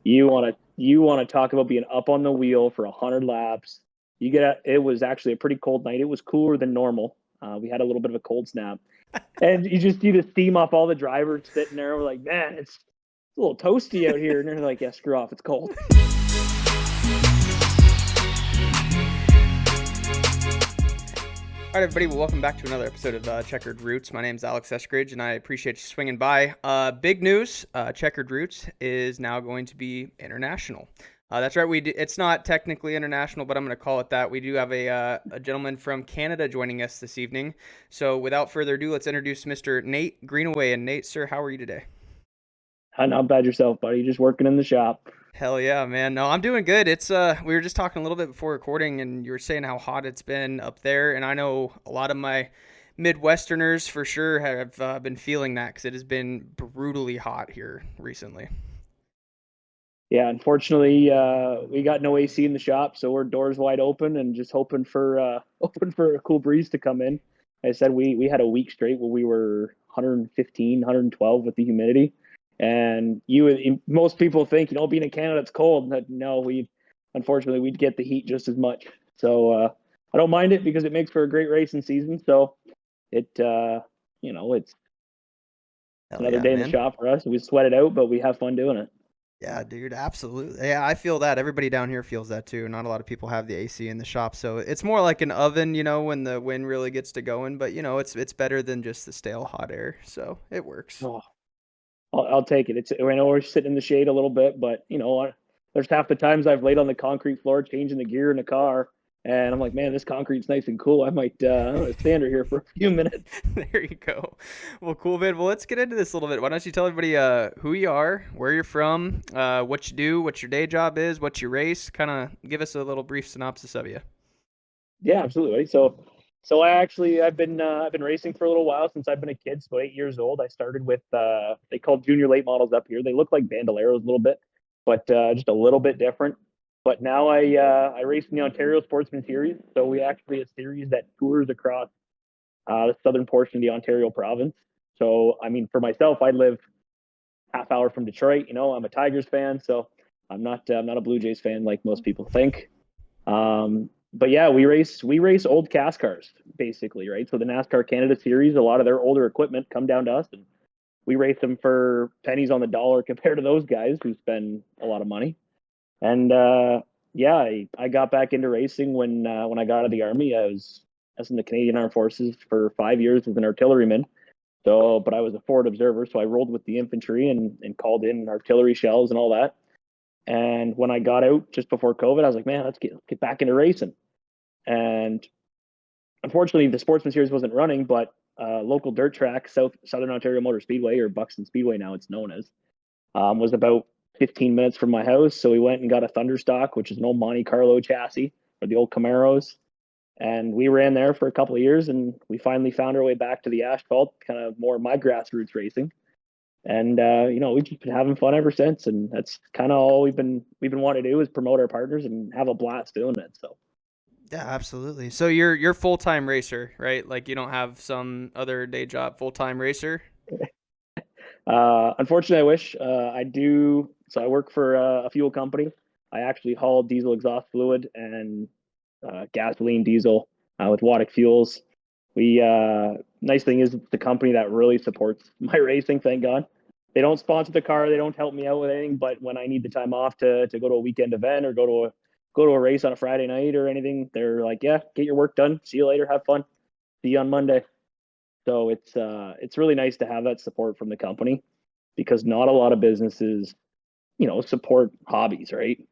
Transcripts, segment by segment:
You want to talk about being up on the wheel for 100 laps. It was actually a pretty cold night. It was cooler than normal. We had a little bit of a cold snap, and you just see the steam off all the drivers sitting there. We're like, man, it's a little toasty out here, and they're like, yeah, screw off, it's cold. All right, everybody. Well, welcome back to another episode of Checkered Roots. My name is X-EskridgeRacing, and I appreciate you swinging by. Big news, Checkered Roots is now going to be international. That's right. It's not technically international, but I'm going to call it that. We do have a gentleman from Canada joining us this evening. So without further ado, let's introduce Mr. Nate Greenaway. And Nate, sir, how are you today? Not bad yourself, buddy. Just working in the shop. Hell yeah, man. No, I'm doing good. It's we were just talking a little bit before recording, and you were saying how hot it's been up there, and I know a lot of my Midwesterners for sure have been feeling that because it has been brutally hot here recently. Yeah, unfortunately, we got no AC in the shop, so we're doors wide open and just hoping for hoping for a cool breeze to come in. I said we had a week straight where we were 115, 112 with the humidity, and most people think being in Canada it's cold. No, unfortunately we'd get the heat just as much. So I don't mind it because it makes for a great racing season. So it's Hell another yeah, day in the man. shop for us. We sweat it out, but we have fun doing it. Yeah, dude, absolutely. Yeah, I feel that. Everybody down here feels that too. Not a lot of people have the AC in the shop, so it's more like an oven, when the wind really gets to going. But it's better than just the stale hot air, so it works. Oh, I'll take it. I know we're sitting in the shade a little bit, but there's half the times I've laid on the concrete floor changing the gear in the car, and I'm like, man, this concrete's nice and cool. I'm gonna stand here for a few minutes. There you go. Well, cool, man. Well, let's get into this a little bit. Why don't you tell everybody who you are, where you're from, what you do, what your day job is, what you race. Kind of give us a little brief synopsis of you. Yeah, absolutely. So I've been racing for a little while since I've been a kid. So 8 years old, I started with they call junior late models up here. They look like Bandoleros a little bit, but just a little bit different. But now I race in the Ontario Sportsman Series. So we actually a series that tours across the southern portion of the Ontario province. So I mean, for myself, I live half hour from Detroit. I'm a Tigers fan, so I'm not a Blue Jays fan like most people think. But yeah, we race old cast cars basically, right? So the NASCAR Canada Series, a lot of their older equipment come down to us, and we race them for pennies on the dollar compared to those guys who spend a lot of money. And yeah, I got back into racing when I got out of the army. I was in the Canadian Armed Forces for 5 years as an artilleryman. So, but I was a forward observer, so I rolled with the infantry and called in artillery shells and all that. And when I got out just before COVID, I was like, man, let's get back into racing. And unfortunately, the Sportsman Series wasn't running, but local dirt track, Southern Ontario Motor Speedway, or Buxton Speedway now it's known as, was about 15 minutes from my house. So we went and got a Thunderstock, which is an old Monte Carlo chassis or the old Camaros. And we ran there for a couple of years, and we finally found our way back to the asphalt, kind of more my grassroots racing. And we've just been having fun ever since, and that's kind of all we've been wanting to do is promote our partners and have a blast doing it. So Yeah, absolutely. So you're full-time racer, right? Like you don't have some other day job, full-time racer. unfortunately, I wish I do. So I work for a fuel company. I actually haul diesel exhaust fluid and gasoline, diesel with Waddick Fuels. We Nice thing is it's the company that really supports my racing. Thank God. They don't sponsor the car. They don't help me out with anything. But when I need the time off to go to a weekend event or go to a race on a Friday night or anything, they're like, yeah, get your work done. See you later. Have fun. See you on Monday. So it's really nice to have that support from the company because not a lot of businesses, support hobbies, right? Right.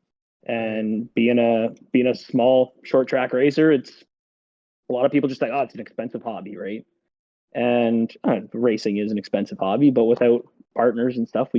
And being a small short track racer, it's a lot of people just like, oh, it's an expensive hobby, right? And racing is an expensive hobby, but without partners and stuff,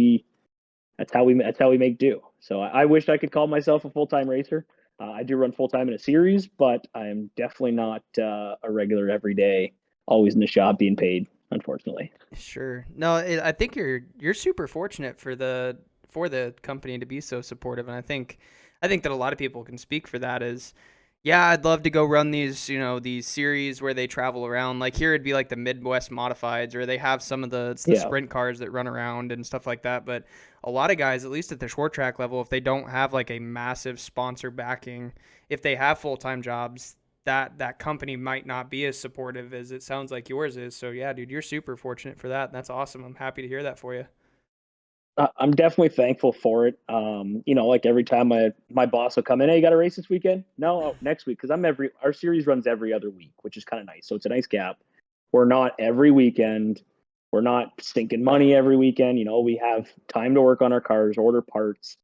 that's how we make do. So I wish I could call myself a full time racer. I do run full time in a series, but I'm definitely not a regular every day, always in the shop being paid. Unfortunately. Sure. No, I think you're super fortunate for the company to be so supportive, and I think that a lot of people can speak for that. Is Yeah, I'd love to go run these, these series where they travel around. Like here, it'd be like the Midwest Modifieds, or they have some of the Yeah. sprint cars that run around and stuff like that. But a lot of guys, at least at the short track level, if they don't have like a massive sponsor backing, if they have full time jobs, that company might not be as supportive as it sounds like yours is. So yeah, dude, you're super fortunate for that. That's awesome. I'm happy to hear that for you. I'm definitely thankful for it. Like every time my boss will come in, hey, you got a race this weekend? No, next week, because our series runs every other week, which is kind of nice. So it's a nice gap. We're not every weekend. We're not stinking money every weekend. We have time to work on our cars, order parts,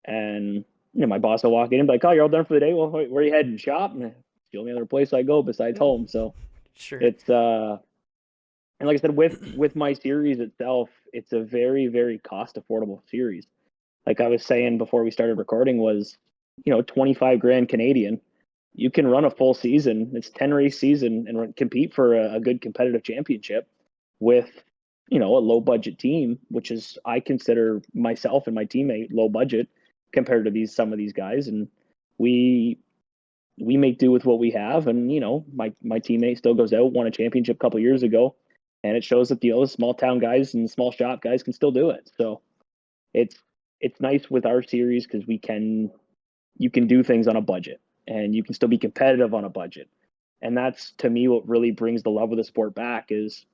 and my boss will walk in and be like, "Oh, you're all done for the day. Well, where are you heading? Shop?" And it's the only other place I go besides home. So Sure. it's and like I said, with my series itself, it's a very, very cost affordable series. Like I was saying before we started recording, was 25 grand Canadian. You can run a full season. It's 10 race season and compete for a good competitive championship with a low budget team, which is I consider myself and my teammate low budget compared to some of these guys, and we we make do with what we have. And my teammate still goes out, won a championship a couple years ago, and it shows that the small town guys and small shop guys can still do it. So it's it's nice with our series because you can do things on a budget and you can still be competitive on a budget. And that's to me what really brings the love of the sport back is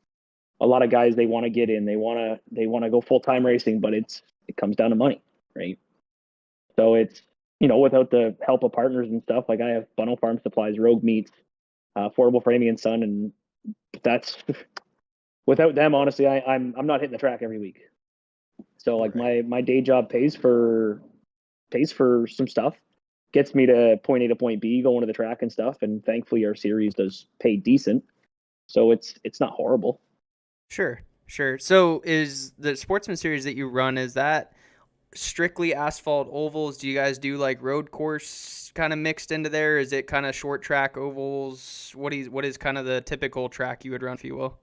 a lot of guys, they want to get in, they want to go full-time racing, but it comes down to money, right? So it's without the help of partners and stuff, like I have Bunnell Farm Supplies, Rogue Meats, Affordable Framing and Son, and that's without them, honestly, I'm not hitting the track every week. So like Right. my day job pays for some stuff, gets me to point A to point B, going to the track and stuff, and thankfully our series does pay decent, so it's not horrible. Sure. Sure. So is the Sportsman series that you run, is that strictly asphalt ovals? Do you guys do like road course kind of mixed into there? Is it kind of short track ovals? What is kind of the typical track you would run, if you will?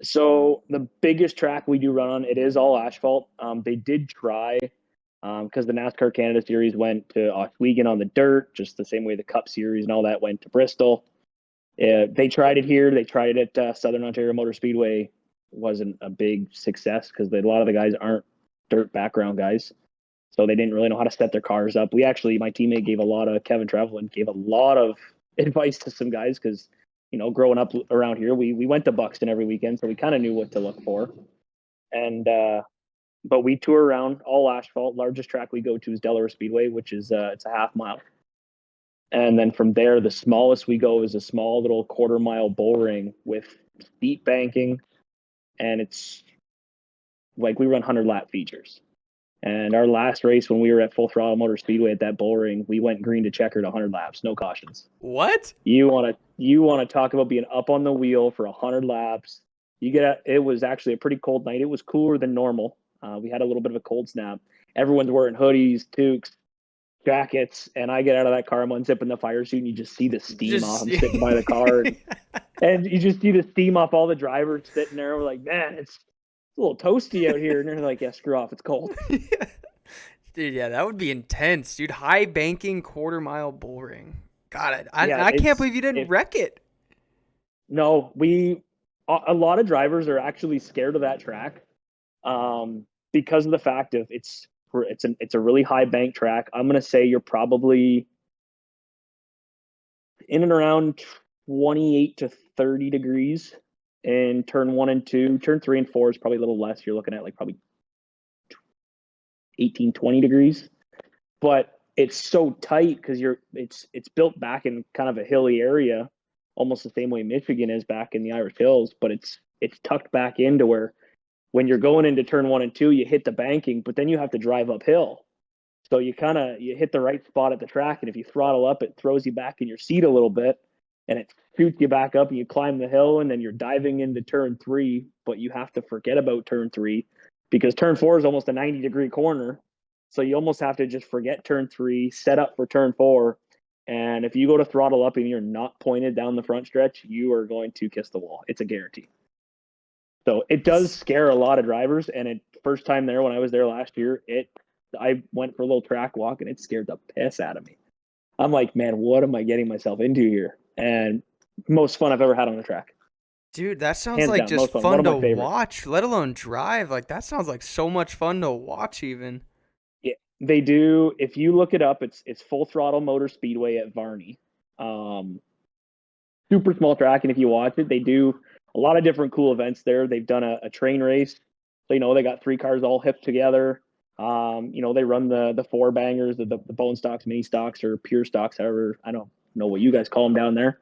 So the biggest track we do run on, it is all asphalt. They did try because the NASCAR Canada Series went to Oswego on the dirt, just the same way the Cup Series and all that went to Bristol. They tried it here. They tried it at Southern Ontario Motor Speedway. Wasn't a big success because a lot of the guys aren't dirt background guys, so they didn't really know how to set their cars up. My teammate Kevin Trevelyan gave a lot of advice to some guys because growing up around here, we went to Buxton every weekend, so we kind of knew what to look for. And but we tour around all asphalt. Largest track we go to is Delaware Speedway, which is it's a half mile. And then from there, the smallest we go is a small little quarter-mile bull ring with steep banking, and it's like we run 100-lap features. And our last race when we were at Full Throttle Motor Speedway at that bull ring, we went green to checkered 100 laps, no cautions. What? You want to talk about being up on the wheel for 100 laps. It was actually a pretty cold night. It was cooler than normal. We had a little bit of a cold snap. Everyone's wearing hoodies, toques, jackets, and I get out of that car. I'm unzipping the fire suit, and you just see the steam off. Just I'm sitting by the car, and you just see the steam off all the drivers sitting there. We're like, man, it's a little toasty out here, and they're like, yeah, screw off, it's cold. Dude, yeah, that would be intense, dude. High banking quarter mile bull ring. God, Yeah, I can't believe you didn't wreck it. no, a lot of drivers are actually scared of that track, because of the fact of it's a really high bank track. I'm gonna say you're probably in and around 28 to 30 degrees in turn 1 and 2. Turn 3 and 4 is probably a little less. You're looking at like probably 18, 20 degrees. But it's so tight because it's built back in kind of a hilly area, almost the same way Michigan is back in the Irish Hills, but it's tucked back into where when you're going into turn 1 and 2, you hit the banking, but then you have to drive uphill. So you hit the right spot at the track, and if you throttle up, it throws you back in your seat a little bit, and it shoots you back up, and you climb the hill, and then you're diving into turn 3, but you have to forget about turn 3 because turn 4 is almost a 90-degree corner. So you almost have to just forget turn 3, set up for turn 4, and if you go to throttle up and you're not pointed down the front stretch, you are going to kiss the wall. It's a guarantee. So it does scare a lot of drivers. And first time there, when I was there last year, I went for a little track walk and it scared the piss out of me. I'm like, man, what am I getting myself into here? And most fun I've ever had on the track. Dude, that sounds Hands like down, just most fun. One fun of to my favorites. watch, let alone drive. Like that sounds like so much fun to watch even. Yeah, they do. If you look it up, it's Full Throttle Motor Speedway at Varney. Um, Super small track, and if you watch it, they do a lot of different cool events there. They've done a train race, so they got 3 cars all hipped together. They run the four bangers, the bone stocks, mini stocks, or pure stocks, however. I don't know what you guys call them down there.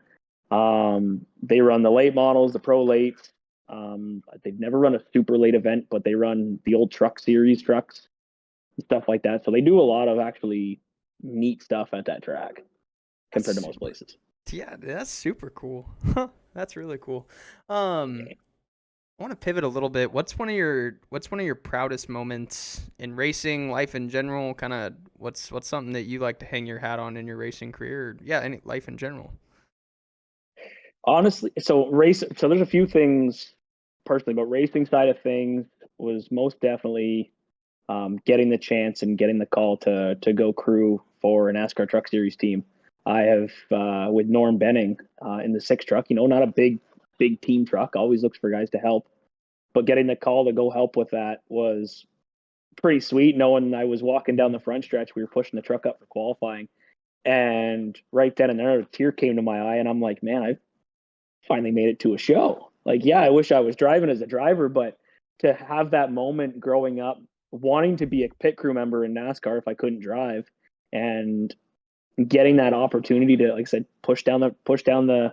They run the late models, the pro late. They've never run a super late event, but they run the old truck series trucks and stuff like that. So they do a lot of actually neat stuff at that track That's compared to most super. places. Yeah, that's super cool. That's really cool. I want to pivot a little bit. What's one of your proudest moments in racing, life in general? Kind of what's something that you like to hang your hat on in your racing career? Or, yeah, any life in general. Honestly, so there's a few things personally, but racing side of things was most definitely getting the chance and getting the call to go crew for an NASCAR Truck Series team. I have with Norm Benning in the six truck. Not a big team truck. Always looks for guys to help, but getting the call to go help with that was pretty sweet. Knowing I was walking down the front stretch, we were pushing the truck up for qualifying, and right then and there, a tear came to my eye, and I'm like, man, I finally made it to a show. Like, yeah, I wish I was driving as a driver, but to have that moment growing up, wanting to be a pit crew member in NASCAR if I couldn't drive, and getting that opportunity to, like I said, push down the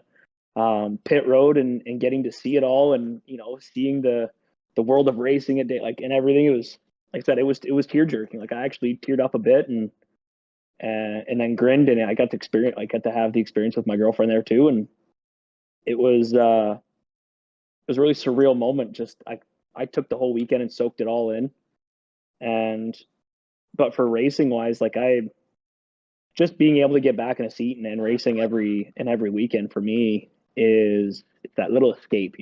pit road and getting to see it all, and seeing the world of racing at day, like, and everything. It was, like I said, it was tear jerking. Like, I actually teared up a bit, and then grinned, and I got to experience. I got to have the experience with my girlfriend there too, and it was a really surreal moment. Just I took the whole weekend and soaked it all in. And but for racing wise, like, I just being able to get back in a seat and racing every weekend for me is it's that little escape.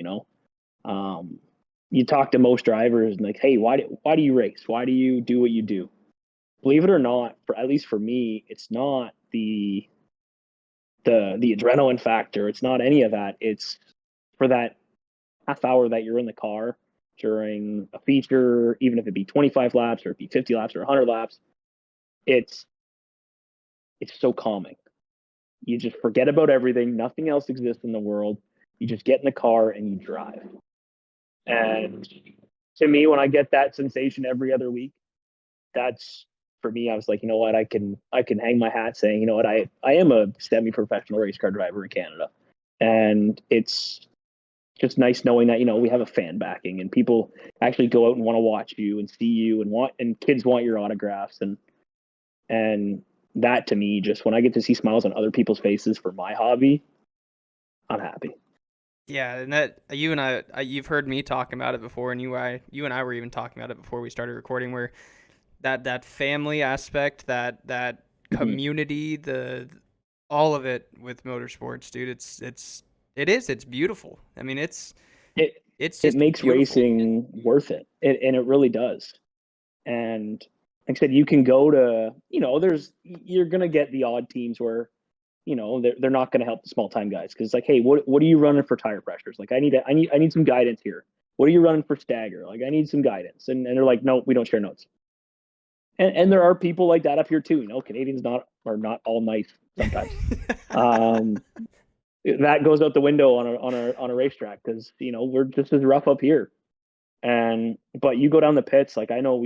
Um, you talk to most drivers and, like, hey, why do you race? Why do you do what you do? Believe it or not, for at least for me, it's not the adrenaline factor. It's not any of that. It's for that half hour that you're in the car during a feature, even if it be 25 laps or it be 50 laps or 100 laps, it's so calming. You just forget about everything. Nothing else exists in the world. You just get in the car and you drive. And to me, when I get that sensation every other week, that's for me. I was like, you know what, I can hang my hat saying, you know what, I am a semi-professional race car driver in Canada, and it's just nice knowing that we have a fan backing and people actually go out and want to watch you and see you and kids want your autographs, and that, to me, just when I get to see smiles on other people's faces for my hobby, I'm happy. Yeah, and that you and you've heard me talking about it before, and you and I were even talking about it before we started recording, where that family aspect, that Mm-hmm. community, the all of it with motorsports, dude. It's beautiful. I mean, it it's it just makes beautiful. racing worth it, and it really does. And like I said, you can go to, you're gonna get the odd teams where they're not going to help the small time guys, because it's like, hey, what are you running for tire pressures? Like, I need some guidance here. What are you running for stagger? Like, I need some guidance. And they're like, no, we don't share notes. And there are people like that up here too. Canadians are not all nice sometimes. Um, that goes out the window on a racetrack, because we're just as rough up here. And but you go down the pits, like, I know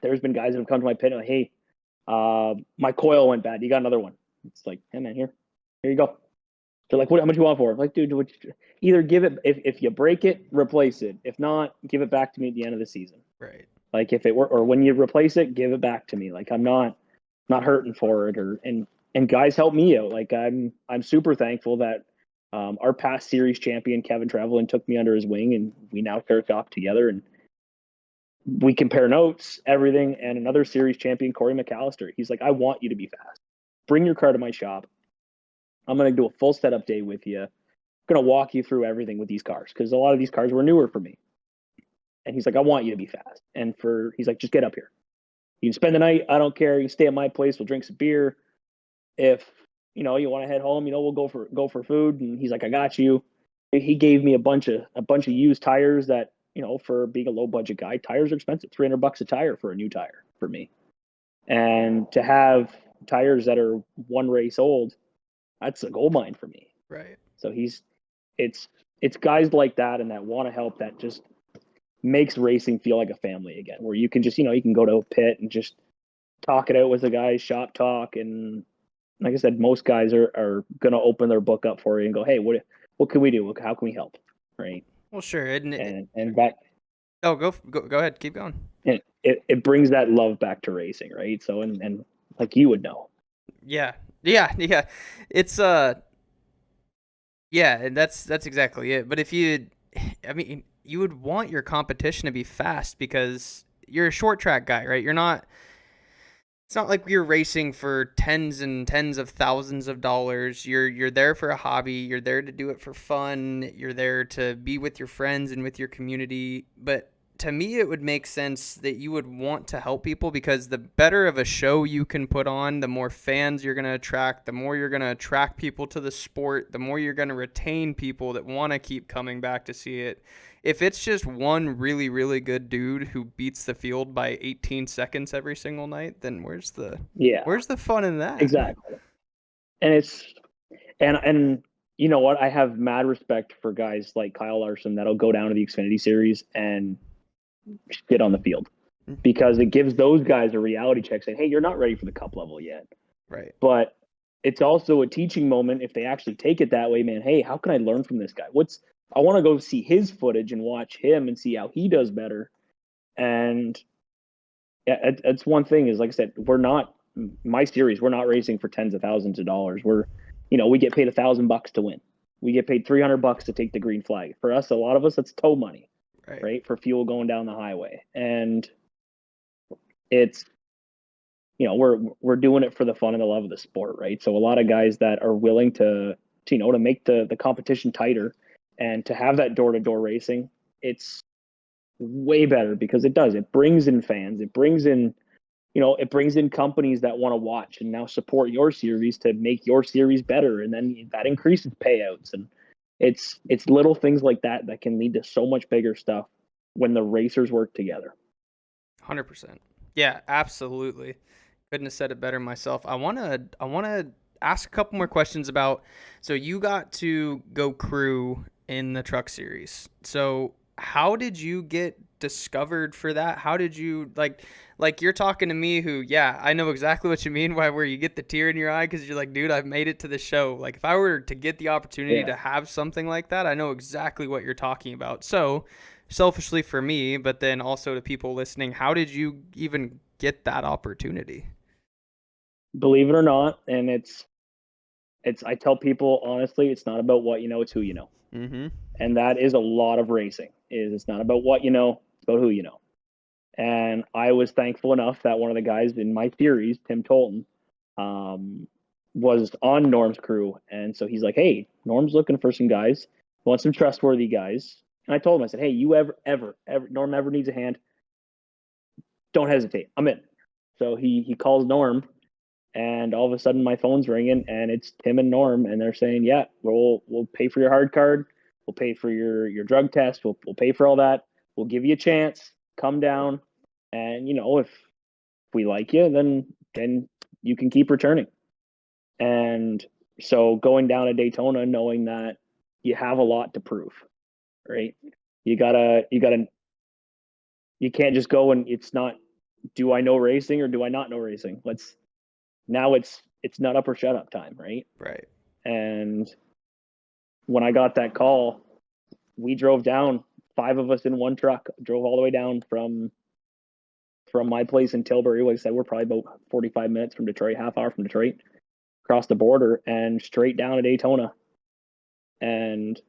there's been guys that have come to my pit and like, hey, my coil went bad. You got another one? It's like, hey man, here you go. They're like, how much you want for it? I'm like, dude, either give it, if you break it, replace it. If not, give it back to me at the end of the season. Right. Like, if it were, or when you replace it, give it back to me. Like, I'm not hurting for it. And guys help me out. Like, I'm super thankful that our past series champion Kevin Trevelyan took me under his wing, and we now start off together, and we compare notes, everything. And another series champion, Corey McAllister, he's like, I want you to be fast. Bring your car to my shop. I'm going to do a full setup day with you. I'm going to walk you through everything with these cars, because a lot of these cars were newer for me. And he's like, I want you to be fast. And he's like, just get up here. You can spend the night. I don't care. You can stay at my place. We'll drink some beer. if you want to head home, we'll go for food. And he's like, I got you. He gave me a bunch of used tires that, for being a low budget guy, tires are expensive. $300 a tire for a new tire for me. And to have tires that are one race old, that's a gold mine for me. Right. So it's guys like that and that want to help, that just makes racing feel like a family again, where you can just, you can go to a pit and just talk it out with the guys, shop talk. And like I said, most guys are going to open their book up for you and go, hey, what can we do? How can we help? Right. Well, sure. And that. Oh, go ahead. Keep going. And it brings that love back to racing. Right. So, and like you would know. Yeah. It's, yeah, and that's exactly it. But you would want your competition to be fast because you're a short track guy, right? It's not like you're racing for tens and tens of thousands of dollars. You're there for a hobby. You're there to do it for fun. You're there to be with your friends and with your community. But to me, it would make sense that you would want to help people, because the better of a show you can put on, the more fans you're going to attract, the more you're going to attract people to the sport, the more you're going to retain people that want to keep coming back to see it. If it's just one really, really good dude who beats the field by 18 seconds every single night, then where's the fun in that? Exactly. And and you know what? I have mad respect for guys like Kyle Larson that'll go down to the Xfinity Series and get on the field, because it gives those guys a reality check saying, hey, you're not ready for the cup level yet. Right. But it's also a teaching moment if they actually take it that way, man. Hey, how can I learn from this guy? I want to go see his footage and watch him and see how he does better. And it's one thing is, like I said, we're not racing for tens of thousands of dollars. We get paid $1,000 to win. We get paid $300 to take the green flag. For us, a lot of us, that's tow money, right? For fuel going down the highway. And it's, we're doing it for the fun and the love of the sport, right? So a lot of guys that are willing to make the competition tighter and to have that door-to-door racing, it's way better, because it brings in fans. It brings in companies that want to watch and now support your series to make your series better. And then that increases payouts. And it's little things like that that can lead to so much bigger stuff when the racers work together. 100%. Yeah, absolutely. Couldn't have said it better myself. I want to ask a couple more questions about, so you got to go crew in the truck series. So how did you get discovered for that? How did you, like you're talking to me who, yeah, I know exactly what you mean, where you get the tear in your eye because you're like, dude, I've made it to the show. Like, if I were to get the opportunity to have something like that, I know exactly what you're talking about. So selfishly for me, but then also to people listening, how did you even get that opportunity? Believe it or not, and it's I tell people honestly, it's not about what you know, it's who you know. Mm-hmm. And that is a lot of racing. It's not about what you know, it's about who you know. And I was thankful enough that one of the guys in my series, Tim Tolton, was on Norm's crew. And so he's like, hey, Norm's looking for some guys, wants some trustworthy guys. And I told him, I said, hey, you ever, Norm ever needs a hand, don't hesitate. I'm in. So he calls Norm, and all of a sudden my phone's ringing, and it's Tim and Norm, and they're saying, yeah, we'll pay for your hard card. We'll pay for your drug test. We'll pay for all that. We'll give you a chance. Come down. And, if we like you, then you can keep returning. And so going down to Daytona, knowing that you have a lot to prove, right? You can't just go and it's not, do I know racing or do I not know racing? Now it's nut up or shut up time, right? Right. And when I got that call, we drove down, 5 of us in one truck, drove all the way down from my place in Tilbury. Like I said, we're probably about 45 minutes from Detroit, half hour from Detroit, across the border and straight down to Daytona. And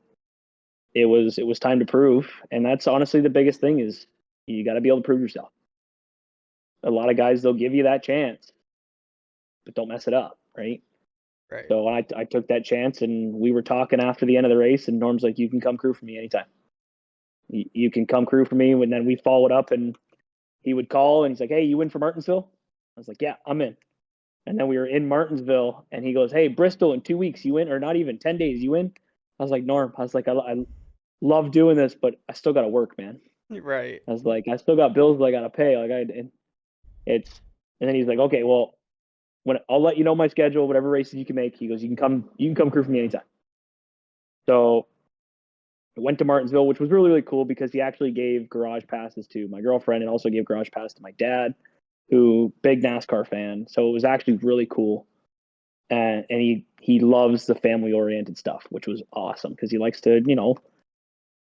it was time to prove. And that's honestly the biggest thing, is you got to be able to prove yourself. A lot of guys, they'll give you that chance, but don't mess it up, right? Right. So I took that chance, and we were talking after the end of the race, and Norm's like, you can come crew for me anytime. You can come crew for me. And then we followed up, and he would call and he's like, hey, you in for Martinsville? I was like, yeah, I'm in. And then we were in Martinsville, and he goes, "Hey, Bristol in 2 weeks, you in? Or not even 10 days, you in?" I was like, "Norm," I was like, I love doing this, but I still got to work, man. Right. I was like, I still got bills that I got to pay. Like and it's, and then he's like, "Okay, well, when I'll let you know my schedule, whatever races you can make." He goes, you can come crew for me anytime." So I went to Martinsville, which was really, really cool because he actually gave garage passes to my girlfriend and also gave garage pass to my dad, who big NASCAR fan. So it was actually really cool. And he loves the family oriented stuff, which was awesome because he likes to,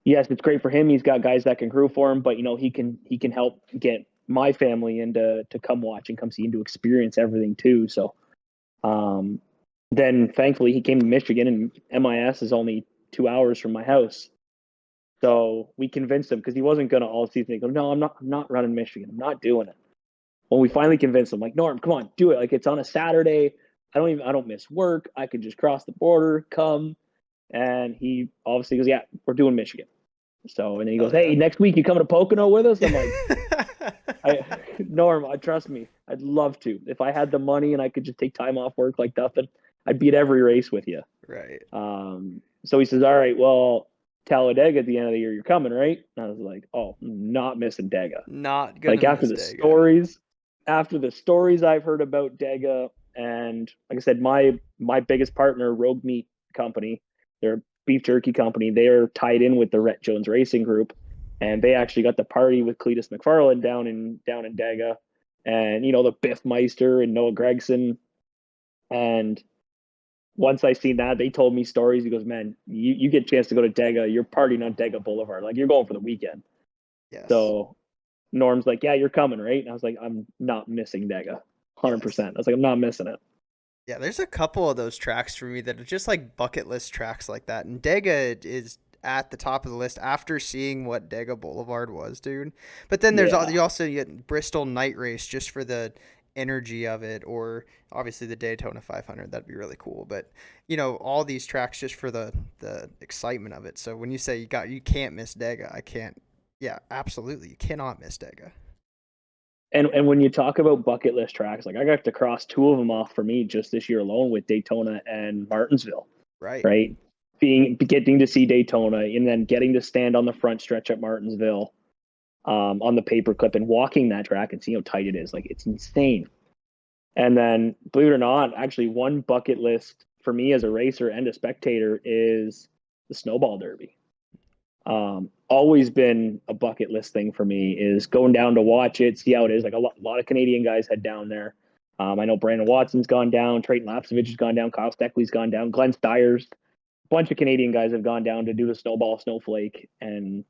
yes, it's great for him. He's got guys that can crew for him, but he can help get my family into to come watch and come see and to experience everything too. So um, then thankfully he came to Michigan, and MIS is only 2 hours from my house. So we convinced him because he wasn't gonna all season go, "No, I'm not running Michigan. I'm not doing it." When we finally convinced him, like, "Norm, come on, do it. Like, it's on a Saturday. I don't miss work. I could just cross the border, come." And he obviously goes, "Yeah, we're doing Michigan." So, and then he Oh goes, "Hey, next week you coming to Pocono with us?" I'm like, Norm, trust me, I'd love to. If I had the money and I could just take time off work like nothing, I'd be at every race with you." Right. So he says, "All right, well, Talladega at the end of the year, you're coming, right?" And I was like, "Oh, I'm not missing Dega." Not gonna Like miss Dega. after the stories I've heard about Dega, and like I said, my biggest partner, Rogue Meat Company, they're a beef jerky company. They're tied in with the Rhett Jones Racing Group, and they actually got the party with Cletus McFarland down in Dega, and the Biff Meister and Noah Gregson. And once I seen that, they told me stories. He goes, "Man, you get a chance to go to Dega, you're partying on Dega Boulevard. Like, you're going for the weekend." Yes. So Norm's like, "Yeah, you're coming, right?" And I was like, "I'm not missing Dega, Yes. 100%." I was like, "I'm not missing it." Yeah, there's a couple of those tracks for me that are just like bucket list tracks like that. And Dega is at the top of the list after seeing what Dega Boulevard was, dude. But then Yeah. you also get Bristol Night Race just for the energy of it, or obviously the Daytona 500. That'd be really cool. But all these tracks just for the excitement of it. So when you say you can't miss Dega, I can't. Yeah, absolutely, you cannot miss Dega. And when you talk about bucket list tracks, like I got to cross two of them off for me just this year alone with Daytona and Martinsville, Right. right? Getting to see Daytona and then getting to stand on the front stretch at Martinsville, on the paperclip and walking that track and seeing how tight it is. Like, it's insane. And then, believe it or not, actually, one bucket list for me as a racer and a spectator is the Snowball Derby. Always been a bucket list thing for me is going down to watch it, see how it is. Like, a lot of Canadian guys head down there. I know Brandon Watson's gone down, Trayton Lapsevich has gone down, Kyle Steckley's gone down, Glenn Stiers, a bunch of Canadian guys have gone down to do the Snowball Snowflake, and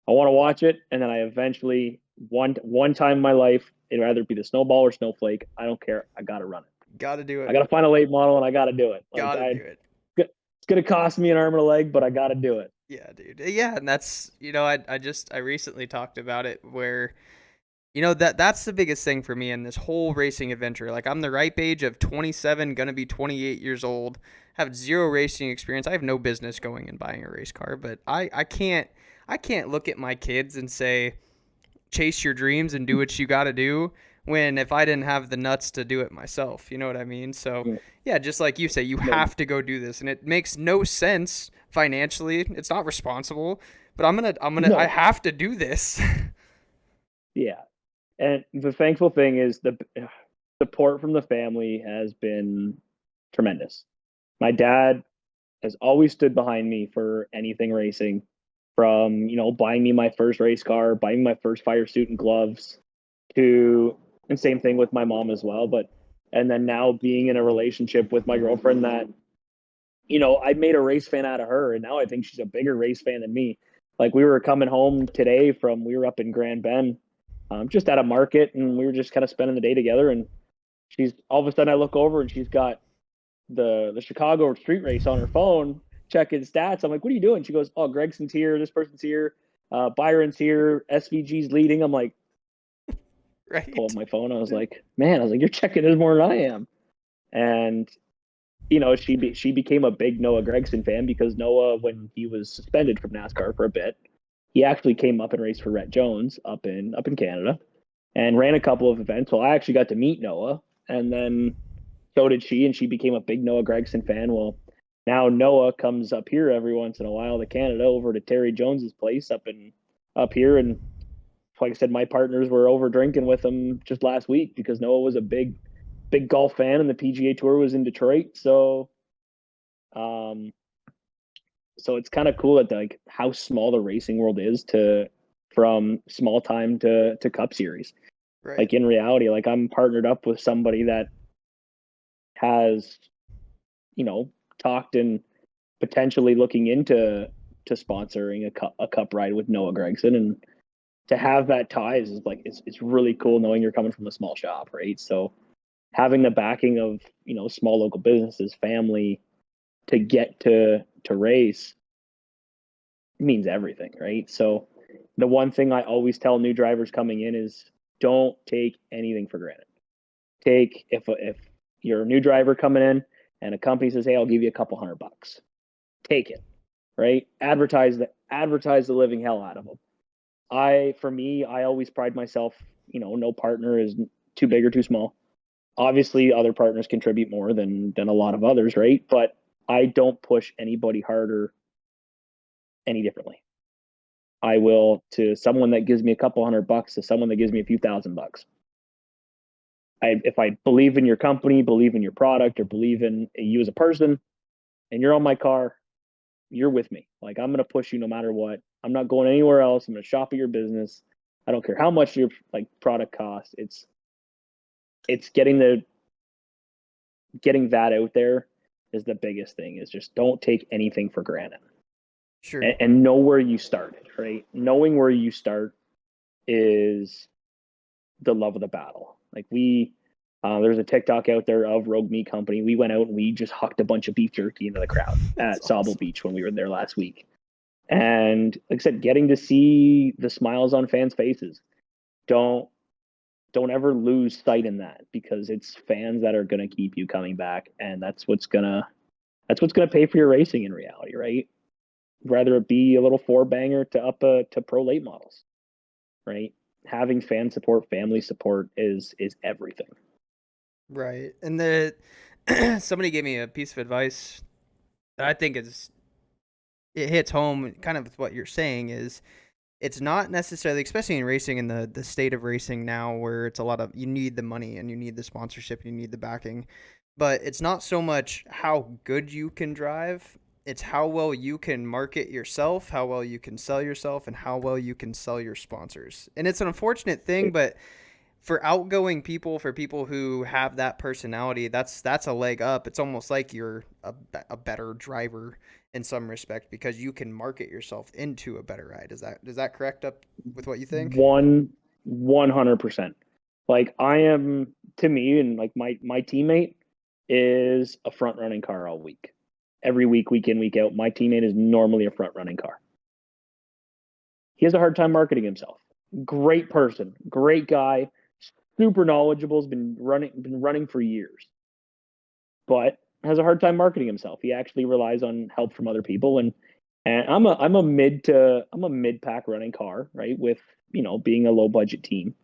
I want to watch it. And then I eventually, one time in my life, it'd either be the Snowball or Snowflake. I don't care. I got to run it. Gotta do I it. got to find a late model, and I got to do it. Like, Gotta do it. it's gonna cost me an arm and a leg, but I got to do it. Yeah, dude. Yeah, and that's I recently talked about it where that's the biggest thing for me in this whole racing adventure. Like, I'm the ripe age of 27, gonna be 28 years old, have zero racing experience. I have no business going and buying a race car, but I can't look at my kids and say chase your dreams and do what you got to do when if I didn't have the nuts to do it myself, you know what I mean? So, yeah, just like you say, you No, have to go do this and it makes no sense financially. It's not responsible, but I no, have to do this. yeah. And the thankful thing is the support from the family has been tremendous. My dad has always stood behind me for anything racing, from buying me my first race car, buying me my first fire suit and gloves, to, and same thing with my mom as well. But and then now being in a relationship with my girlfriend that I made a race fan out of her, and now I think she's a bigger race fan than me. Like, we were coming home today we were up in Grand Bend, just at a market, and we were just kind of spending the day together. And she's all of a sudden I look over and she's got the Chicago street race on her phone, checking stats. I'm like, "What are you doing?" She goes, "Oh, Gregson's here. This person's here. Byron's here. SVG's leading." I'm like, pull up Right. my phone. I was like, "Man," I was like, "You're checking this more than I am." And she became a big Noah Gregson fan because Noah, when he was suspended from NASCAR for a bit, he actually came up and raced for Rhett Jones up in Canada and ran a couple of events. Well, I actually got to meet Noah, and then so did she, and she became a big Noah Gragson fan. Well, now Noah comes up here every once in a while to Canada, over to Terry Jones's place up here, and like I said, my partners were over drinking with him just last week because Noah was a big golf fan, and the PGA Tour was in Detroit. Um, so it's kind of cool that like how small the racing world is from small time to Cup Series. Right. Like in reality, like I'm partnered up with somebody that has, talked and potentially looking into sponsoring a cup ride with Noah Gragson, and to have that ties is like it's really cool knowing you're coming from a small shop, right? So having the backing of small local businesses, family, to get to race means everything, right? So the one thing I always tell new drivers coming in is don't take anything for granted. Take if you're a new driver coming in and a company says, "Hey, I'll give you a couple $100." Take it, right? Advertise the living hell out of them. For me, I always pride myself, no partner is too big or too small. Obviously, other partners contribute more than a lot of others, right? But I don't push anybody harder any differently. I will to someone that gives me a couple $100 to someone that gives me a few $1,000. If I believe in your company, believe in your product, or believe in you as a person, and you're on my car, you're with me. Like I'm gonna push you no matter what. I'm not going anywhere else. I'm gonna shop at your business. I don't care how much your product costs. It's getting that out there is the biggest thing. Is just don't take anything for granted. Sure. And know where you started, right? Knowing where you start is the love of the battle. Like there's a TikTok out there of Rogue Meat Company. We went out and we just hucked a bunch of beef jerky into the crowd at Sauble Beach when we were there last week. And like I said, getting to see the smiles on fans' faces. Don't ever lose sight in that, because it's fans that are going to keep you coming back, and that's what's gonna pay for your racing in reality, right? Whether it be a little four banger to pro late models, right? Having fan support, family support is everything. Right. And somebody gave me a piece of advice that I think it hits home kind of with what you're saying. Is it's not necessarily, especially in racing, in the state of racing now, where it's a lot of, you need the money and you need the sponsorship, you need the backing, but it's not so much how good you can drive. It's how well you can market yourself, how well you can sell yourself, and how well you can sell your sponsors. And it's an unfortunate thing, but for outgoing people, for people who have that personality, that's a leg up. It's almost like you're a better driver in some respect, because you can market yourself into a better ride. Is that correct up with what you think? 100%. Like I am, to me, and like my teammate is a front running car all week. Every week, week in, week out, my teammate is normally a front running car. He has a hard time marketing himself. Great person, great guy, super knowledgeable, has been running for years, but has a hard time marketing himself. He actually relies on help from other people, and I'm a mid pack running car, right? With being a low budget team,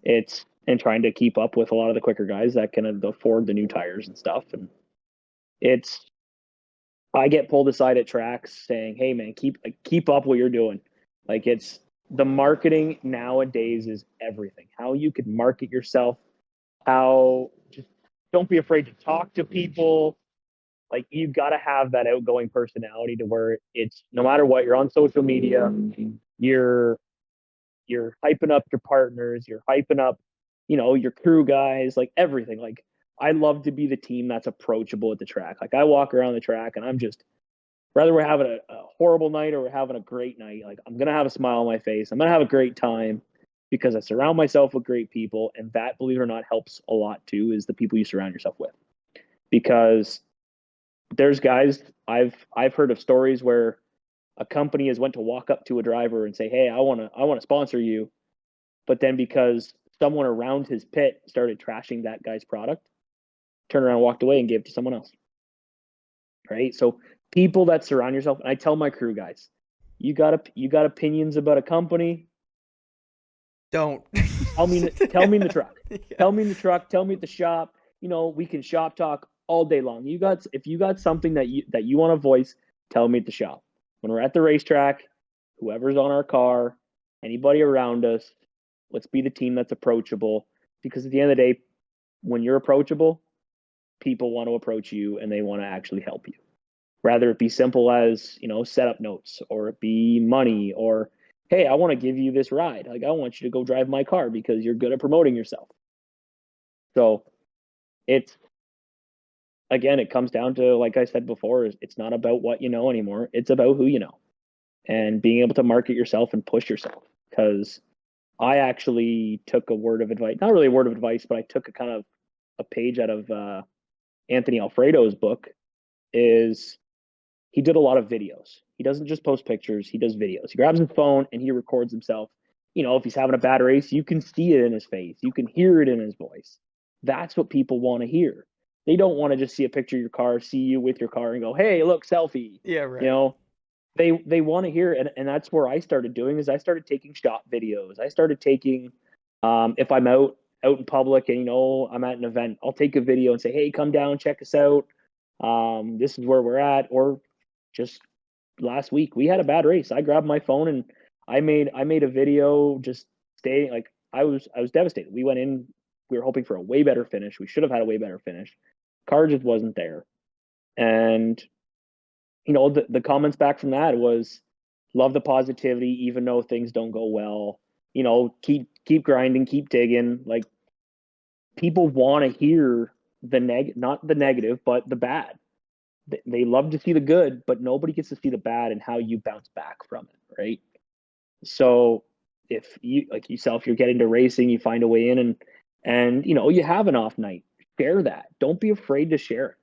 and trying to keep up with a lot of the quicker guys that can afford the new tires and stuff, and I get pulled aside at tracks saying, "Hey man, keep up what you're doing." Like it's the marketing nowadays is everything. How you can market yourself, how just don't be afraid to talk to people. Like you've got to have that outgoing personality to where it's no matter what, you're on social media, you're hyping up your partners, you're hyping up, your crew guys, like everything. Like I love to be the team that's approachable at the track. Like I walk around the track and I'm just, whether we're having a horrible night or we're having a great night, like I'm gonna have a smile on my face. I'm gonna have a great time because I surround myself with great people, and that, believe it or not, helps a lot too. Is the people you surround yourself with, because there's guys I've heard of stories where a company has went to walk up to a driver and say, "Hey, I want to sponsor you," but then because someone around his pit started trashing that guy's product, turned around, walked away, and gave it to someone else. Right? So people that surround yourself, and I tell my crew guys, you got opinions about a company, Don't tell me in the truck. Yeah. Tell me in the truck. Tell me at the shop. we can shop talk all day long. If you got something that you want to voice, tell me at the shop. When we're at the racetrack, whoever's on our car, anybody around us, let's be the team that's approachable. Because at the end of the day, when you're approachable, people want to approach you and they want to actually help you. Rather it be simple as, setup notes, or it be money, or hey, I want to give you this ride. Like, I want you to go drive my car because you're good at promoting yourself. So it's, again, it comes down to, like I said before, it's not about what you know anymore. It's about who you know and being able to market yourself and push yourself. Because I actually took a word of advice, not really a word of advice, but I took a kind of a page out of Anthony Alfredo's book. Is he did a lot of videos. He doesn't just post pictures, he does videos. He grabs his phone and he records himself. If he's having a bad race, you can see it in his face. You can hear it in his voice. That's what people want to hear. They don't want to just see a picture of your car, see you with your car and go, hey, look, selfie. Yeah, right. They want to hear it. And that's where I started doing is I started taking shop videos. I started taking, if I'm out in public and, I'm at an event, I'll take a video and say, hey, come down, check us out. This is where we're at. Or just last week we had a bad race. I grabbed my phone and I made a video just staying. Like, I was devastated. We went in, we were hoping for a way better finish. We should have had a way better finish. Car just wasn't there. And the comments back from that was, love the positivity even though things don't go well. Keep grinding, keep digging. Like, people want to hear not the negative, but the bad. They love to see the good, but nobody gets to see the bad and how you bounce back from it, right? So if you, like yourself, you're getting to racing, you find a way in and you have an off night, share that. Don't be afraid to share it,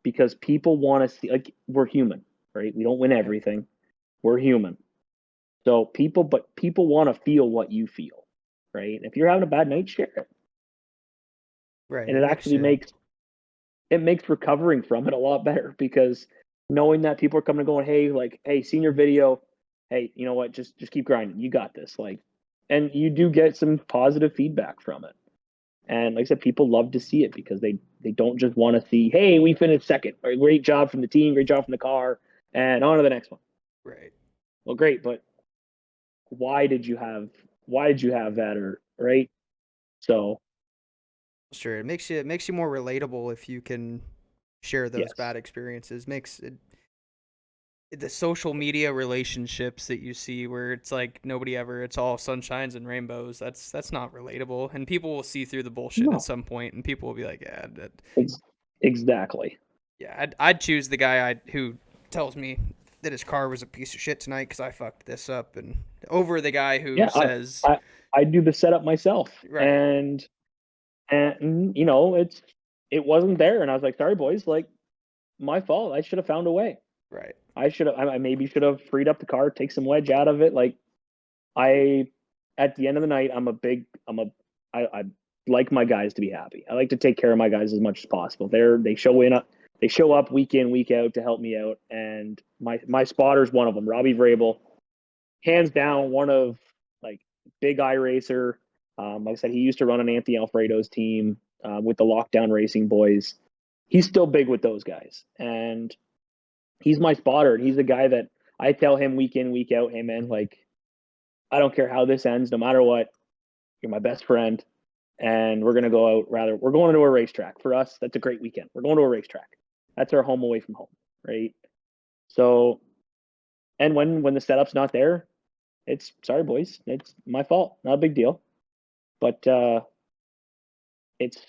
because people want to see, like, we're human, right? We don't win everything. We're human. So people want to feel what you feel, right? If you're having a bad night, share it. Right. And it actually makes recovering from it a lot better, because knowing that people are coming and going, hey, seen your video. Hey, you know what? Just keep grinding. You got this. Like, and you do get some positive feedback from it. And like I said, people love to see it because they don't just want to see, hey, we finished second. Or, great job from the team, great job from the car, and on to the next one. Right. Well, great, but why did you have that, or right? So Sure. It makes you more relatable if you can share those yes. bad experiences. Makes it, the social media relationships that you see where it's like it's all sunshines and rainbows. That's not relatable, and people will see through the bullshit at No. some point, and people will be like, yeah, Exactly. yeah, I'd choose the guy who tells me that his car was a piece of shit tonight because I fucked this up, and over the guy who Yeah, says, I do the setup myself, right, and it wasn't there, and I was like, sorry boys, like, my fault. I should have found a way. right, I maybe should have freed up the car, take some wedge out of it. Like, I at the end of the night, I like my guys to be happy. I like to take care of my guys as much as possible. They show up week in, week out to help me out, and my spotter's one of them, Robbie Vrabel, hands down one of, like, big eye racer. Like I said, he used to run on Anthony Alfredo's team with the Lockdown Racing boys. He's still big with those guys, and he's my spotter. And he's the guy that I tell him week in, week out, hey man, like, I don't care how this ends, no matter what, you're my best friend, and we're gonna go out. We're going to a racetrack. For us, that's a great weekend. We're going to a racetrack. That's our home away from home, right? So, and when the setup's not there, it's sorry boys, it's my fault, not a big deal. But it's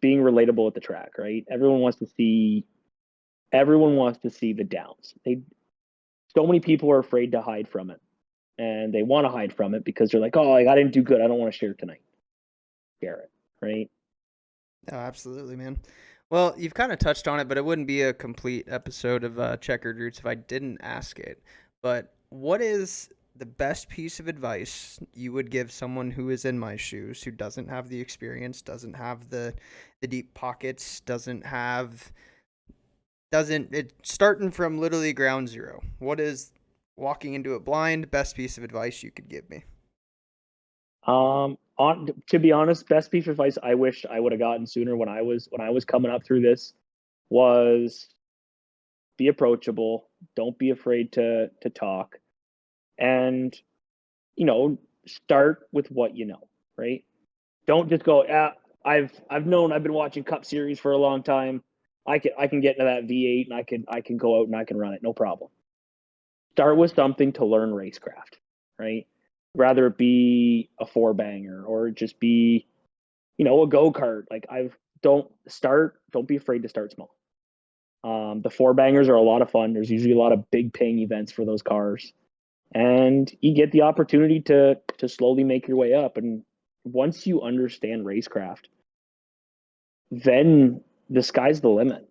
being relatable at the track, right? Everyone wants to see the downs. So many people are afraid to hide from it, and they want to hide from it because they're like, oh, I didn't do good, I don't want to share tonight. Share it, right? oh, absolutely, man. Well, you've kind of touched on it, but it wouldn't be a complete episode of Checkered Roots if I didn't ask it. But what is the best piece of advice you would give someone who is in my shoes, who doesn't have the experience, doesn't have the deep pockets, it's starting from literally ground zero? What is walking into it blind best piece of advice you could give me? To be honest, best piece of advice I wish I would have gotten sooner when I was coming up through this was be approachable. Don't be afraid to talk, and start with what you know. Right? Don't just go. I've been watching Cup Series for a long time. I can get into that V8 and I can go out and I can run it, no problem. Start with something to learn racecraft, right? Rather it be a four banger or just be, a go kart. Like don't be afraid to start small. The four bangers are a lot of fun. There's usually a lot of big paying events for those cars, and you get the opportunity to slowly make your way up. And once you understand racecraft, then the sky's the limit.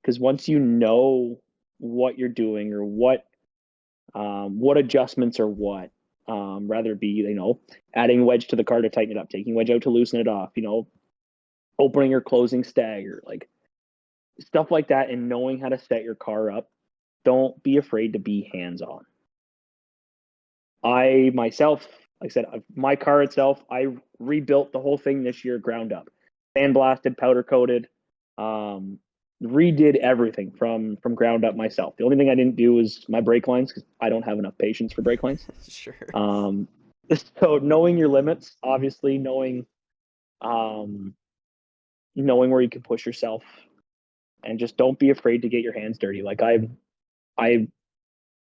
Because once you know what you're doing or what adjustments are what, rather it be adding wedge to the car to tighten it up, taking wedge out to loosen it off, opening or closing stagger, like stuff like that, and knowing how to set your car up. Don't be afraid to be hands on. I myself, like I said, my car itself, I rebuilt the whole thing this year, ground up, sandblasted, powder coated, redid everything from ground up myself. The only thing I didn't do was my brake lines because I don't have enough patience for brake lines. Sure. So knowing your limits, obviously knowing where you can push yourself, and just don't be afraid to get your hands dirty. Like I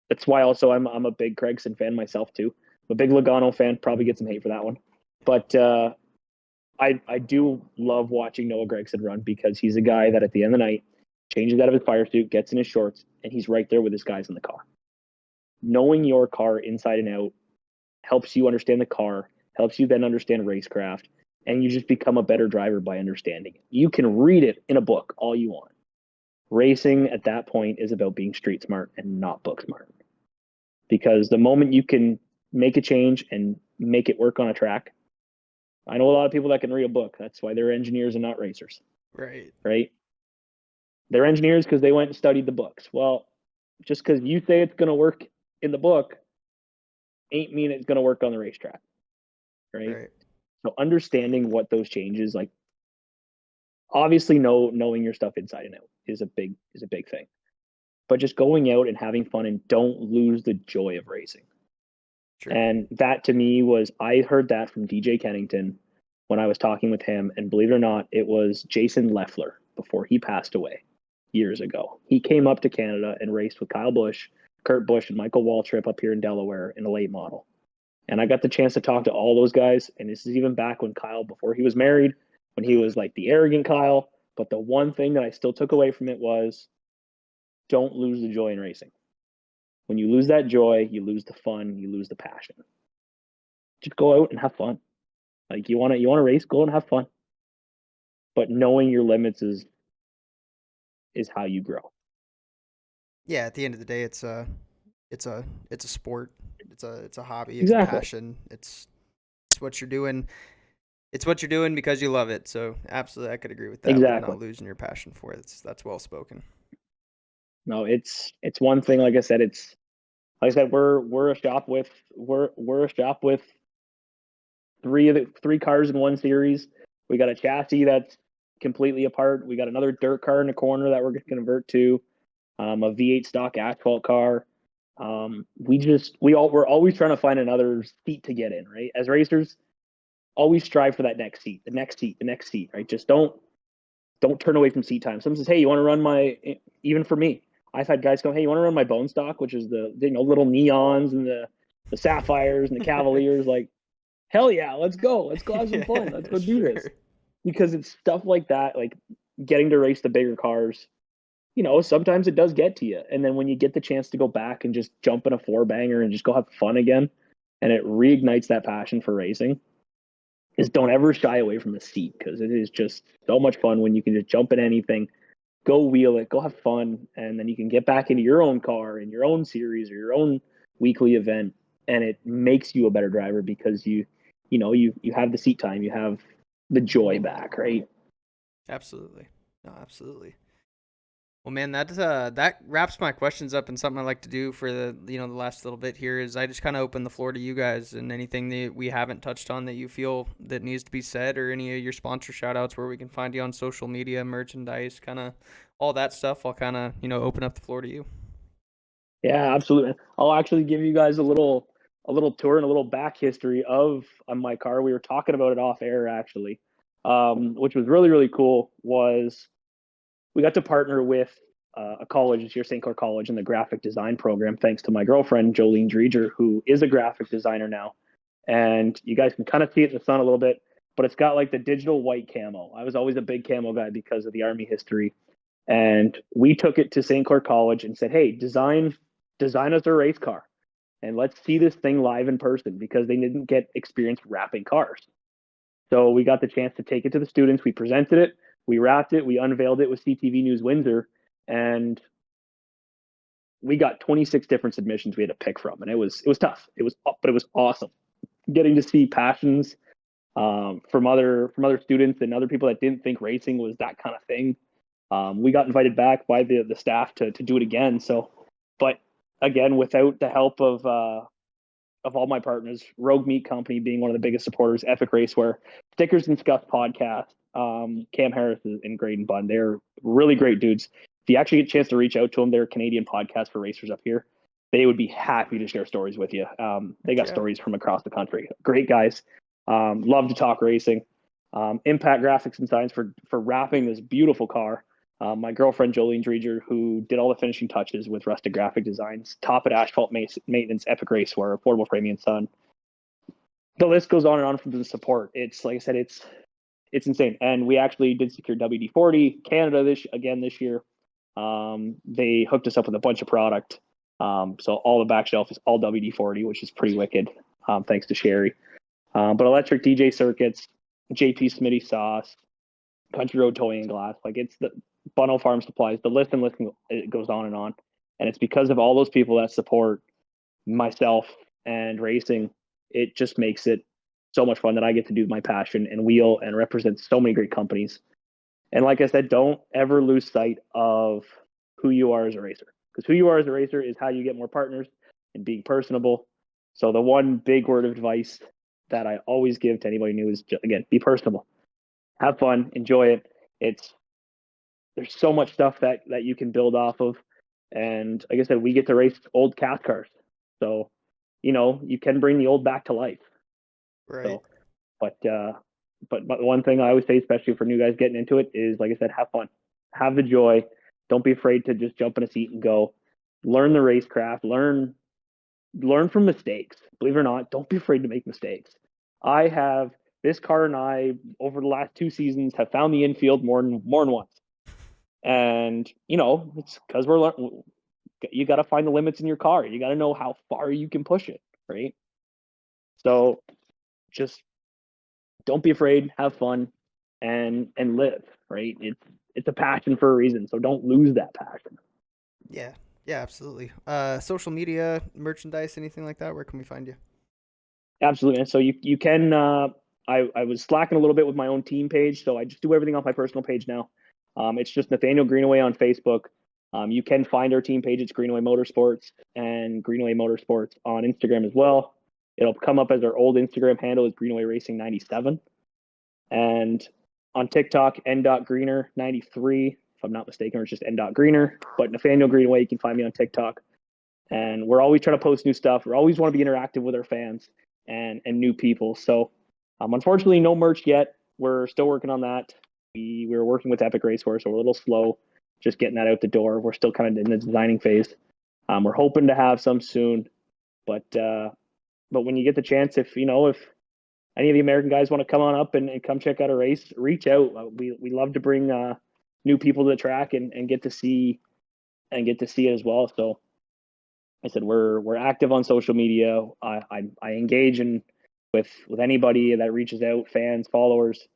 that's why also I'm a big Gregson fan myself too. I'm a big Logano fan. Probably get some hate for that one, but I do love watching Noah Gragson run because he's a guy that at the end of the night changes out of his fire suit, gets in his shorts, and he's right there with his guys in the car. Knowing your car inside and out helps you understand the car, helps you then understand racecraft, and you just become a better driver by understanding it. You can read it in a book all you want. Racing at that point is about being street smart and not book smart. Because the moment you can make a change and make it work on a track, I know a lot of people that can read a book. That's why they're engineers and not racers. Right. Right? They're engineers because they went and studied the books. Well, just because you say it's going to work in the book ain't mean it's going to work on the racetrack. Right? So understanding what those changes, like obviously knowing your stuff inside and out is a big thing. But just going out and having fun and don't lose the joy of racing. Sure. And that to me I heard that from DJ Kennington when I was talking with him. And believe it or not, it was Jason Leffler before he passed away years ago. He came up to Canada and raced with Kyle Busch, Kurt Busch, and Michael Waltrip up here in Delaware in a late model. And I got the chance to talk to all those guys. And this is even back when Kyle, before he was married, when he was like the arrogant Kyle. But the one thing that I still took away from it was don't lose the joy in racing. When you lose that joy, you lose the fun, you lose the passion. Just go out and have fun. Like you want to race, go and have fun. But knowing your limits is how you grow. Yeah, at the end of the day, it's a sport. It's a hobby. It's Exactly. a passion. It's what you're doing. It's what you're doing because you love it. So absolutely, I could agree with that. With Exactly. not losing your passion for it. That's well spoken. No, it's one thing. Like I said, we're a shop with three cars in one series. We got a chassis that's completely apart. We got another dirt car in the corner that we're going to convert to a V8 stock asphalt car. We're always trying to find another seat to get in, right? As racers, always strive for that next seat, the next seat, the next seat, right? Just don't turn away from seat time. Someone says, "Hey, you want to run my?" Even for me, I've had guys go, "Hey, you want to run my bone stock?" Which is the little neons and the sapphires and the Cavaliers. Like, hell yeah, let's go have some fun, let's go do this. Because it's stuff like that, like getting to race the bigger cars. Sometimes it does get to you, and then when you get the chance to go back and just jump in a four banger and just go have fun again, and it reignites that passion for racing. Is don't ever shy away from the seat because it is just so much fun when you can just jump in anything, go wheel it, go have fun, and then you can get back into your own car in your own series or your own weekly event, and it makes you a better driver because you have the seat time, you have the joy back, right? Absolutely. No, absolutely. Well, man, that wraps my questions up, and something I like to do for the last little bit here is I just kind of open the floor to you guys, and anything that we haven't touched on that you feel that needs to be said, or any of your sponsor shout outs where we can find you on social media, merchandise, kind of all that stuff. I'll kind of open up the floor to you. Yeah, absolutely. I'll actually give you guys a little tour and a little back history of my car. We were talking about it off air actually, which was really really cool. Was we got to partner with a college this year, St. Clair College, in the graphic design program. Thanks to my girlfriend Jolene Dreger, who is a graphic designer now, and you guys can kind of see it in the sun a little bit. But it's got like the digital white camo. I was always a big camo guy because of the Army history, and we took it to St. Clair College and said, "Hey, design us a race car, and let's see this thing live in person," because they didn't get experience wrapping cars. So we got the chance to take it to the students. We presented it, we wrapped it, we unveiled it with CTV News Windsor, and we got 26 different submissions we had to pick from, and it was tough. But it was awesome getting to see passions from other students and other people that didn't think racing was that kind of thing. We got invited back by the staff to do it again. So, but again, without the help of all my partners, Rogue Meat Company being one of the biggest supporters, Epic Racewear, Stickers and Scuff Podcast, Cam Harris and Graydon Bunn, they're really great dudes. If you actually get a chance to reach out to them, they're a Canadian podcast for racers up here. They would be happy to share stories with you. They got stories from across the country. Great guys. Love to talk racing. Impact Graphics and Signs for wrapping this beautiful car. My girlfriend Jolene Dreger, who did all the finishing touches with Rustic Graphic Designs, Top at Asphalt Maintenance, Epic Racewear, Affordable Framing and Son. The list goes on and on from the support. It's like I said, it's insane. And we actually did secure WD-40 Canada this year. They hooked us up with a bunch of product. So all the back shelf is all WD-40, which is pretty wicked. Thanks to Sherry. But electric DJ circuits, JP Smitty sauce, Country Road Towing and Glass, like it's the Bunnell Farm Supplies. The list it goes on, and it's because of all those people that support myself and racing. It just makes it so much fun that I get to do my passion and wheel and represent so many great companies. And like I said, don't ever lose sight of who you are as a racer, because who you are as a racer is how you get more partners and being personable. So the one big word of advice that I always give to anybody new is, again, be personable, have fun, enjoy it. There's so much stuff that you can build off of, and like I said, we get to race old cast cars, so you can bring the old back to life. Right. So, but one thing I always say, especially for new guys getting into it, is like I said, have fun, have the joy. Don't be afraid to just jump in a seat and go. Learn the racecraft. Learn from mistakes. Believe it or not, don't be afraid to make mistakes. I have this car and I over the last 2 seasons have found the infield more than once, and it's because you got to find the limits in your car. You got to know how far you can push it, right? So just don't be afraid, have fun, and live, right? It's a passion for a reason, so don't lose that passion. Yeah. Yeah, absolutely. Social media, merchandise, anything like that, where can we find you? Absolutely. And so you can I was slacking a little bit with my own team page, so I just do everything off my personal page now. It's just Nathaniel Greenaway on Facebook. You can find our team page. It's Greenaway Motorsports and Greenaway Motorsports on Instagram as well. It'll come up as our old Instagram handle is Greenaway Racing 97. And on TikTok, n.greener 93, if I'm not mistaken, or it's just n.greener. But Nathaniel Greenaway, you can find me on TikTok. And we're always trying to post new stuff. We always want to be interactive with our fans and new people. So unfortunately, no merch yet. We're still working on that. We were working with Epic Racewear, so we're a little slow just getting that out the door. We're still kind of in the designing phase. We're hoping to have some soon, but when you get the chance, if any of the American guys want to come on up and come check out a race, reach out. We love to bring new people to the track and get to see it as well. So I said we're active on social media. I engage with anybody that reaches out, fans, followers,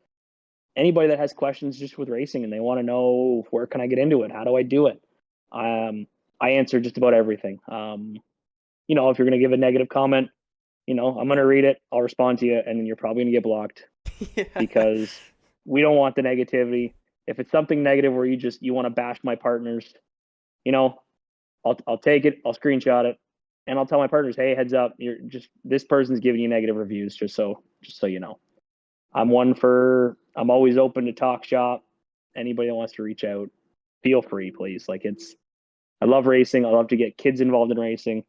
anybody that has questions just with racing and they want to know where can I get into it, how do I do it. I answer just about everything. If you're going to give a negative comment, I'm going to read it, I'll respond to you, and then you're probably going to get blocked Yeah. because we don't want the negativity. if it's something negative where you want to bash my partners, you know, I'll take it, I'll screenshot it, and I'll tell my partners, hey, heads up, you're just this person's giving you negative reviews, just so you know. I'm always open to talk shop. Anybody that wants to reach out, feel free, please. Like I love racing. I love to get kids involved in racing.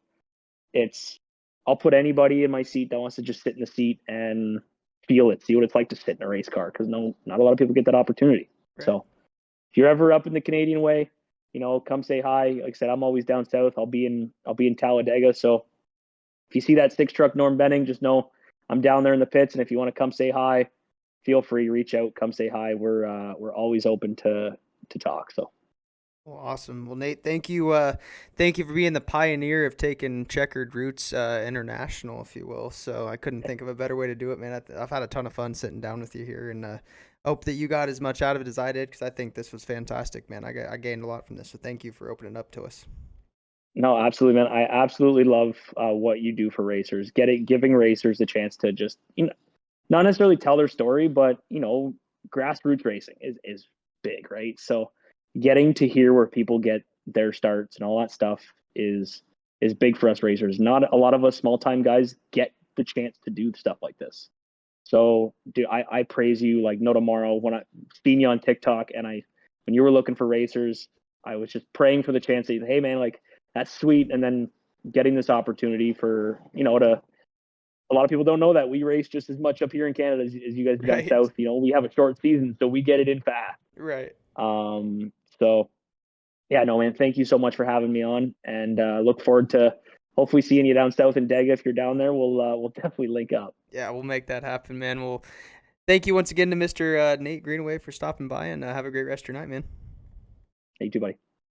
I'll put anybody in my seat that wants to just sit in the seat and feel it, see what it's like to sit in a race car, because not a lot of people get that opportunity. Right. So if you're ever up in the Canadian way, come say hi. Like I said, I'm always down south. I'll be in Talladega. So if you see that 6-truck Norm Benning, just know I'm down there in the pits. And if you want to come say hi, feel free, reach out, come say hi. We're always open to talk. So. Well, awesome. Well, Nate, thank you for being the pioneer of taking Checkered Roots international, if you will. So I couldn't think of a better way to do it, man. I've had a ton of fun sitting down with you here, and hope that you got as much out of it as I did, because I think this was fantastic, man. I gained a lot from this, so thank you for opening up to us. No, absolutely, man. I absolutely love what you do for racers. Giving racers the chance to just, not necessarily tell their story, but grassroots racing is big, right? So getting to hear where people get their starts and all that stuff is big for us racers. Not a lot of us small time guys get the chance to do stuff like this. So, dude, I praise you like no tomorrow. When I seen you on TikTok and when you were looking for racers, I was just praying for the chance that, hey man, like that's sweet. And then getting this opportunity for, a lot of people don't know that we race just as much up here in Canada as you guys do down south. We have a short season, so we get it in fast. Right. So yeah, no, man, thank you so much for having me on, and look forward to hopefully seeing you down south in Dega. If you're down there, we'll definitely link up. Yeah, we'll make that happen, man. Well, thank you once again to Mr. Nate Greenaway for stopping by, and have a great rest of your night, man. You too, buddy.